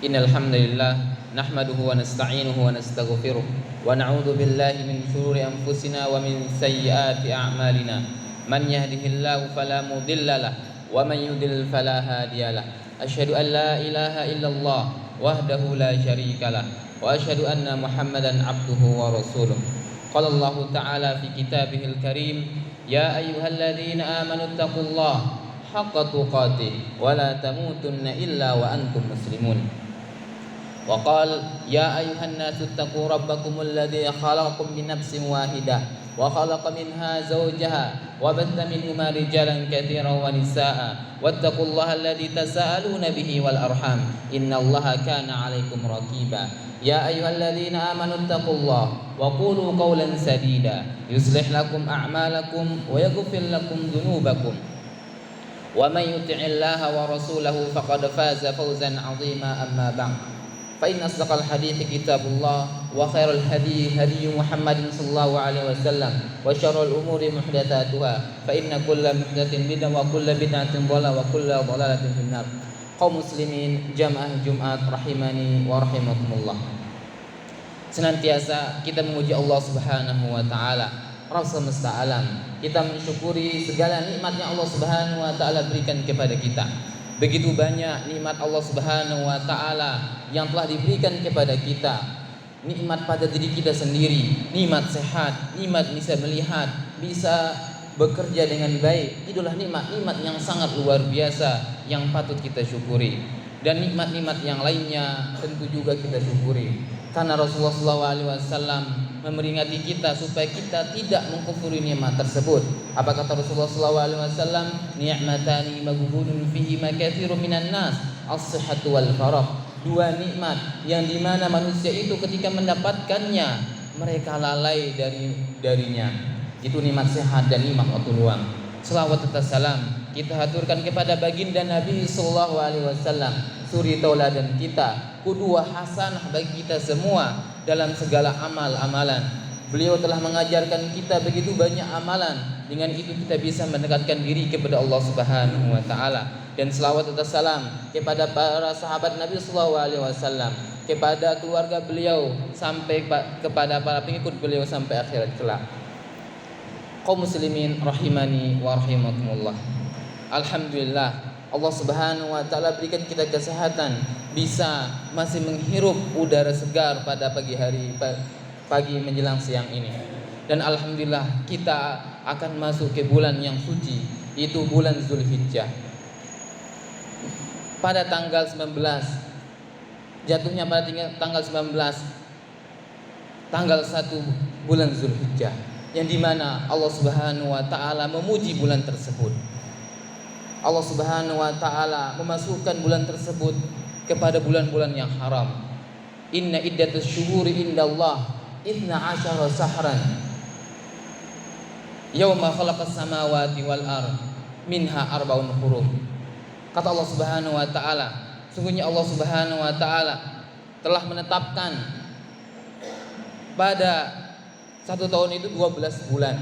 Innal hamdalillah nahmaduhu wa nasta'inuhu wa nastaghfiruh wa na'udzu billahi min shururi anfusina wa min sayyiati a'malina. Man yahdihillahu fala mudhillalah wa man yudlil fala hadiyalah. Asyhadu an la ilaha illallah wahdahu la syarikalah wa asyhadu anna Muhammadan abduhu wa rasuluh. Qala Allah ta'ala fi kitabihil karim, ya ayyuhalladzina amanu taqullaha haqqa tuqatih wa la tamutunna illa wa antum muslimun. Wa qala ya ayyuhan nasu taqu rabbakumul ladzi khalaqakum min nafsin wahidah wa khalaqa minha zawjaha wa batha minhuma rijalan katsiran wa nisaa'a wattaqullaha alladzi tasaaluna bihi wal arham innallaha kana 'alaikum raqiba. Ya ayyuhalladzina amanu taqullaha wa qulu qawlan sadida yuslih lakum a'malakum wa yaghfir lakum dhunubakum wa man yuti'illaha wa rasulahu faqad faza fawzan 'azima. Amma ba'd, fa inna asdaqal hadithi kitabullah wa khairal hadi hadi Muhammadin sallallahu alaihi wasallam wa syarrul umuri muhdatsatuha fa inna kulla muhdatsin bid'ah wa kulla bid'atin dhalalah wa kulla dhalalatin finnar. Kaum muslimin jamaah Jumat rahimani wa rahimakumullah. Senantiasa kita memuji Allah Subhanahu wa taala, Rabb semesta alam. Kita mensyukuri segala nikmat yang Allah Subhanahu wa taala berikan kepada kita. Begitu banyak nikmat Allah Subhanahu wa taala yang telah diberikan kepada kita. Nikmat pada diri kita sendiri, nikmat sehat, nikmat bisa melihat, bisa bekerja dengan baik. Itulah nikmat-nikmat yang sangat luar biasa yang patut kita syukuri. Dan nikmat-nikmat yang lainnya tentu juga kita syukuri. Karena Rasulullah SAW memeringati kita supaya kita tidak mengkufuri nikmat tersebut. Apa kata Rasulullah SAW? Ni'matani maghbunun fihi ma katsirun minan nas, as-sihhatu wal faragh. Dua nikmat yang dimana manusia itu ketika mendapatkannya mereka lalai darinya. Itu nikmat sehat dan nikmat waktu luang. Selawat serta salam kita haturkan kepada baginda Nabi sallallahu alaihi wasallam, suri tauladan kita, qudwah hasanah bagi kita semua dalam segala amal-amalan. Beliau telah mengajarkan kita begitu banyak amalan, dengan itu kita bisa mendekatkan diri kepada Allah Subhanahu wa taala. Dan selawat serta salam kepada para sahabat Nabi sallallahu alaihi wasallam, kepada keluarga beliau sampai kepada para pengikut beliau sampai akhirat kelak. Kaum muslimin rahimani wa rahimakumullah. Alhamdulillah Allah Subhanahu wa taala berikan kita kesehatan, bisa masih menghirup udara segar pada pagi menjelang siang ini. Dan alhamdulillah kita akan masuk ke bulan yang suci, itu bulan Zulhijjah. Pada tanggal 19, jatuhnya pada tanggal 19, tanggal 1 bulan Zulhijjah, yang dimana Allah Subhanahu wa ta'ala memuji bulan tersebut. Allah Subhanahu wa ta'ala memasukkan bulan tersebut kepada bulan-bulan yang haram. Inna iddatus syuhuri indallah 12 sahran yauma khalaqas samawati wal ard minha arba'un hurum. Kata Allah Subhanahu wa ta'ala, sungguhnya Allah Subhanahu wa ta'ala telah menetapkan pada satu tahun itu 12 bulan,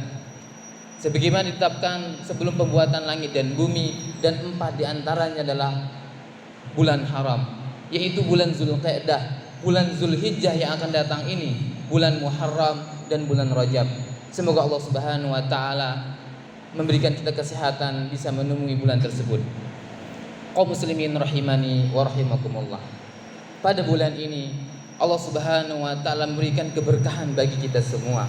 sebagaimana ditetapkan sebelum pembuatan langit dan bumi, dan 4 diantaranya adalah bulan haram, yaitu bulan Zulqa'dah, bulan Zulhijjah yang akan datang ini, bulan Muharram dan bulan Rajab. Semoga Allah Subhanahu wa ta'ala memberikan kita kesehatan bisa menemui bulan tersebut. Kaum muslimin rahimani wa rahimakumullah. Pada bulan ini Allah Subhanahu wa ta'ala memberikan keberkahan bagi kita semua,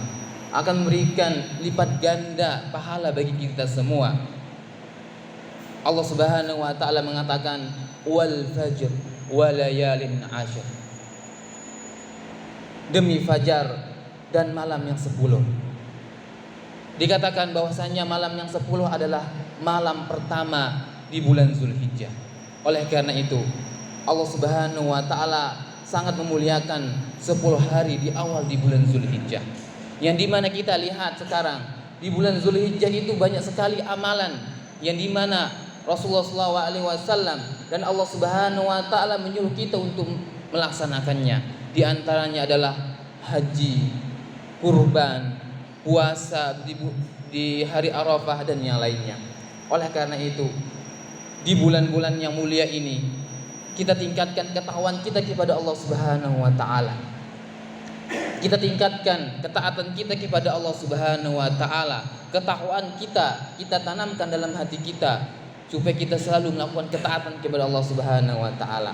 akan memberikan lipat ganda pahala bagi kita semua. Allah Subhanahu wa ta'ala mengatakan wal fajr wa layalin ashr, demi fajar dan malam yang 10. Dikatakan bahwasanya malam yang 10 adalah malam pertama di bulan Zulhijjah. Oleh karena itu Allah Subhanahu wa ta'ala sangat memuliakan 10 hari di awal di bulan Zulhijjah, yang dimana kita lihat sekarang di bulan Zulhijjah itu banyak sekali amalan yang dimana Rasulullah SAW dan Allah Subhanahu wa ta'ala menyuruh kita untuk melaksanakannya. Di antaranya adalah haji, kurban, puasa di hari Arafah dan yang lainnya. Oleh karena itu di bulan-bulan yang mulia ini Kita tingkatkan ketakwaan kita kepada Allah Subhanahu wa taala. Kita tingkatkan ketaatan kita kepada Allah Subhanahu wa taala. Ketakwaan kita tanamkan dalam hati kita supaya kita selalu melakukan ketaatan kepada Allah Subhanahu wa taala.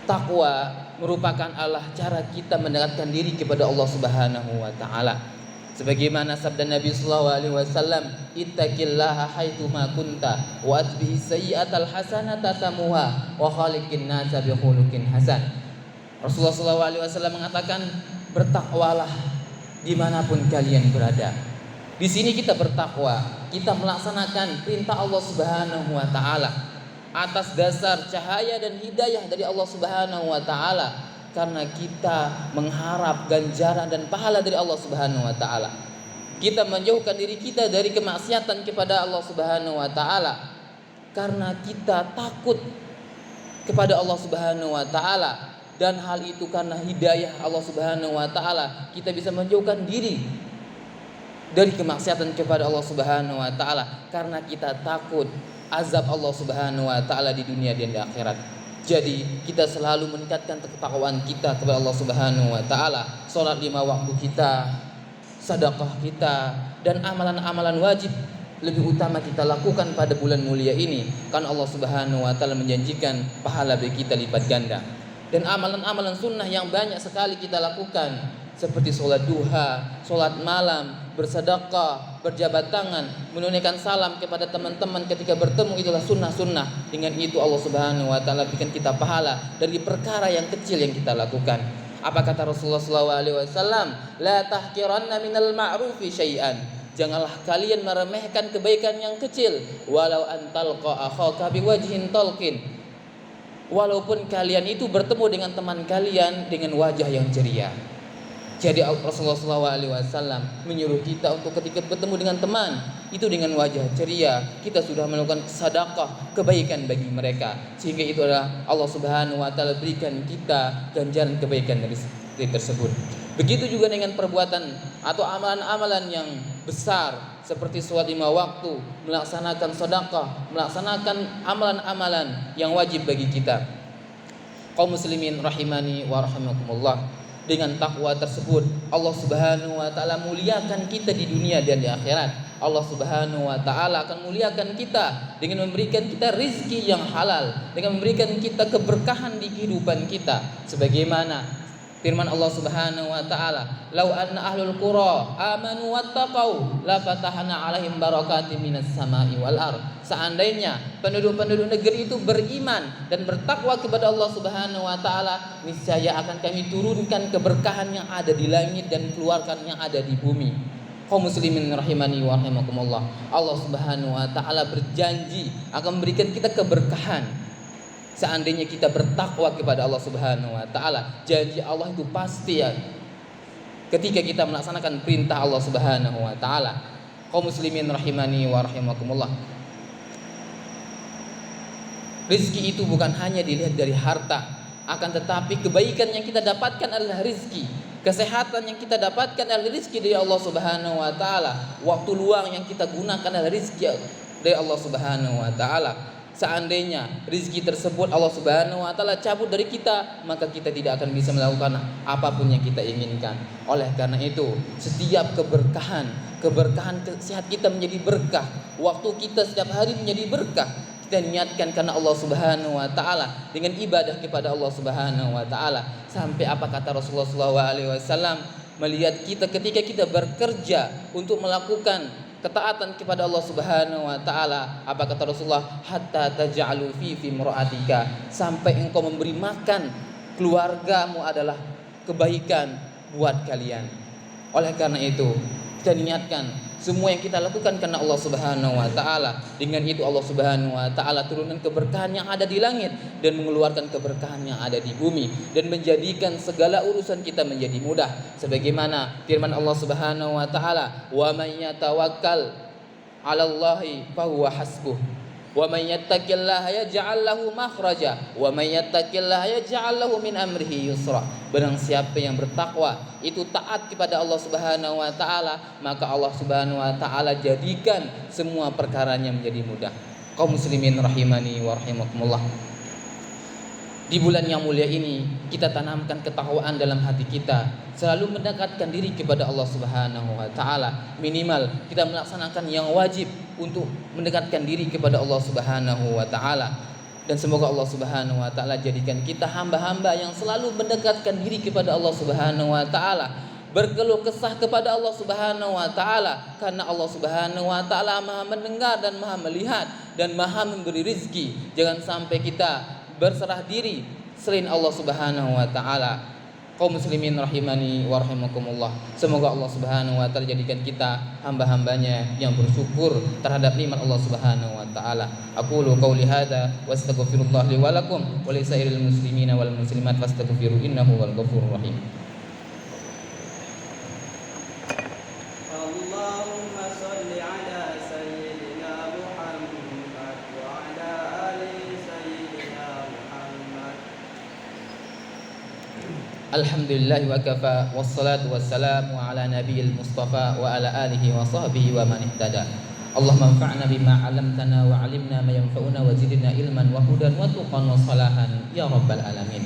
Takwa merupakan cara kita mendekatkan diri kepada Allah Subhanahu wa taala. Sebagaimana sabda Nabi sallallahu alaihi wasallam, "Ittaqillaha haitsu ma kunta wa atbihi sayyi'atal hasanata tamuha wa khaliqin nasa bi khuluqin hasan." Rasulullah sallallahu alaihi wasallam mengatakan, bertakwalah dimanapun kalian berada. Di sini kita bertakwa, kita melaksanakan perintah Allah Subhanahu wa taala atas dasar cahaya dan hidayah dari Allah Subhanahu wa taala, karena kita mengharap ganjaran dan pahala dari Allah Subhanahu wa taala. Kita menjauhkan diri kita dari kemaksiatan kepada Allah Subhanahu wa taala karena kita takut kepada Allah Subhanahu wa taala, dan hal itu karena hidayah Allah Subhanahu wa taala kita bisa menjauhkan diri dari kemaksiatan kepada Allah Subhanahu wa taala karena kita takut azab Allah Subhanahu wa taala di dunia dan di akhirat. Jadi kita selalu meningkatkan ketakwaan kita kepada Allah Subhanahu wa taala. Salat 5 waktu kita, sedekah kita, dan amalan-amalan wajib lebih utama kita lakukan pada bulan mulia ini, karena Allah Subhanahu wa taala menjanjikan pahala bagi kita lipat ganda. Dan amalan-amalan sunnah yang banyak sekali kita lakukan, seperti sholat duha, sholat malam, bersedekah, berjabat tangan, menunaikan salam kepada teman-teman ketika bertemu, itulah sunnah-sunnah. Dengan itu Allah Subhanahu wa taala berikan kita pahala dari perkara yang kecil yang kita lakukan. Apa kata Rasulullah SAW? La tahqiranna minal ma'rufi syai'an. Janganlah kalian meremehkan kebaikan yang kecil, walau antalqa akhaka biwajhin talqin. Walaupun kalian itu bertemu dengan teman kalian dengan wajah yang ceria. Jadi Rasulullah SAW menyuruh kita untuk ketika bertemu dengan teman itu dengan wajah ceria, kita sudah melakukan sedekah kebaikan bagi mereka, sehingga itu adalah Allah Subhanahu wa taala berikan kita ganjaran kebaikan dari tersebut. Begitu juga dengan perbuatan atau amalan-amalan yang besar seperti sholat 5 waktu, melaksanakan sedekah, melaksanakan amalan-amalan yang wajib bagi kita. Kaum muslimin rahimani wa rahimakumullah. Dengan takwa tersebut Allah Subhanahu wa taala muliakan kita di dunia dan di akhirat. Allah Subhanahu wa taala akan muliakan kita dengan memberikan kita rizki yang halal, dengan memberikan kita keberkahan di kehidupan kita. Sebagaimana firman Allah Subhanahu wa taala, "Lau anna ahlul qura amanu wattaqau la fatahna 'alaihim barakatim minas sama'i wal ardh." Seandainya penduduk-penduduk negeri itu beriman dan bertakwa kepada Allah Subhanahu wa taala, niscaya akan kami turunkan keberkahan yang ada di langit dan keluarkan yang ada di bumi. Kaum muslimin rahimani wa rahimakumullah. Allah Subhanahu wa taala berjanji akan memberikan kita keberkahan seandainya kita bertakwa kepada Allah Subhanahu wa taala. Janji Allah itu pasti ya, ketika kita melaksanakan perintah Allah Subhanahu wa taala. Kaum muslimin rahimani wa rahimakumullah. Rizki itu bukan hanya dilihat dari harta, akan tetapi kebaikan yang kita dapatkan adalah rizki. Kesehatan yang kita dapatkan adalah rizki dari Allah Subhanahu wa taala. Waktu luang yang kita gunakan adalah rizki dari Allah Subhanahu wa taala. Seandainya rizki tersebut Allah Subhanahu wa taala cabut dari kita, maka kita tidak akan bisa melakukan apapun yang kita inginkan. Oleh karena itu, setiap keberkahan sehat kita menjadi berkah, waktu kita setiap hari menjadi berkah. Kita niatkan karena Allah Subhanahu wa taala dengan ibadah kepada Allah Subhanahu wa taala. Sampai apa kata Rasulullah SAW, melihat kita ketika kita bekerja untuk melakukan ketaatan kepada Allah Subhanahu wa taala, apa kata Rasulullah, hatta taj'alu fi imra'atika, sampai engkau memberi makan keluargamu adalah kebaikan buat kalian. Oleh karena itu, kita niatkan semua yang kita lakukan karena Allah Subhanahu wa taala. Dengan itu Allah Subhanahu wa taala turunkan keberkahan yang ada di langit dan mengeluarkan keberkahan yang ada di bumi dan menjadikan segala urusan kita menjadi mudah. Sebagaimana firman Allah Subhanahu wa taala, "Wa may yatawakkal 'alallahi fahuwa hasbuh. Wa may yattaqillaha yaj'al lahu makhraja wa may yattaqillaha yaj'al lahu min amrihi yusra." Barang siapa yang bertakwa itu taat kepada Allah Subhanahu wa taala, maka Allah Subhanahu wa taala jadikan semua perkaranya menjadi mudah. Kaum muslimin rahimani wa rahimakumullah. Di bulan yang mulia ini kita tanamkan ketakwaan dalam hati kita, selalu mendekatkan diri kepada Allah Subhanahu wa taala. Minimal kita melaksanakan yang wajib untuk mendekatkan diri kepada Allah Subhanahu wa taala. Dan semoga Allah Subhanahu wa taala jadikan kita hamba-hamba yang selalu mendekatkan diri kepada Allah Subhanahu wa taala, berkeluh kesah kepada Allah Subhanahu wa taala, karena Allah Subhanahu wa taala Maha mendengar dan Maha melihat dan Maha memberi rezeki. Jangan sampai kita berserah diri selain Allah Subhanahu wa taala. Kaum muslimin rahimani wa rahimakumullah. Semoga Allah Subhanahu wa taala jadikan kita hamba-hambanya yang bersyukur terhadap nikmat Allah Subhanahu wa taala. Aqulu qauli hadza wa astaghfirullah li wa lakum wa li sairil muslimina wal muslimat fastaghfiru innahu wal ghafurur rahim. Allahumma shalli ala sayyidina Muhammad wa ala ali sayyidina Muhammad. Alhamdulillah wa kafa wassalatu wassalamu ala nabiyil mustafa wa ala alihi wa sahbihi wa man ihtada. Allahumma anfa'na bima 'allamtana wa 'allimna ma yanfa'una wa zidna ilman wa hudan wa tuqan wa salahan ya rabbal alamin.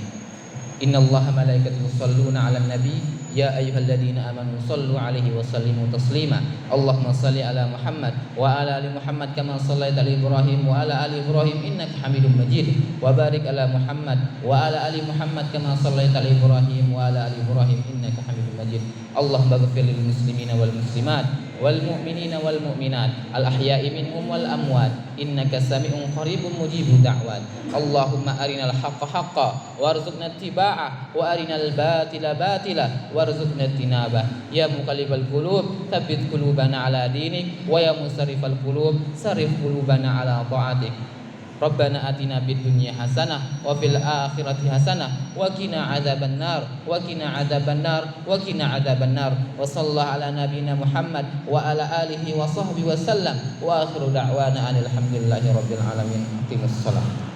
Innallaha malaikatahu yusholluna 'alan nabi ya ayyuhalladzina amanu shallu 'alaihi wa sallimu taslima. Allahumma shalli ala Muhammad wa ala ali Muhammad kama shallaita ala Ibrahim wa ala ali Ibrahim innaka Hamidum Majid. Wa barik ala Muhammad wa ala ali Muhammad kama shallaita ala Ibrahim wa ala ali Ibrahim innaka Hamidum Majid. Allahumma ighfir lil muslimina wal muslimat wal mu'minina wal mu'minat al ahya'i minhum wal amwat innaka sami'un qaribun mujibud da'wat. Allahumma arinal haqqa haqqan warzuqna ittiba'ah wa arinal batila batila warzuqna ijtinabah. Ya muqallibal qulub tsabbit qulubana ala dinik wa ya musarrifal qulub sarrif qulubana ala ta'atik. Rabbana atina bid dunya hasanah wa fil akhirati hasanah wa qina adzabannar wa qina adzabannar wa qina adzabannar. Wa sallallahu ala nabiyyina Muhammad wa ala alihi wa sahbihi wa sallam wa akhiru da'wana alhamdulillahi rabbil alamin. Aqimus shalah.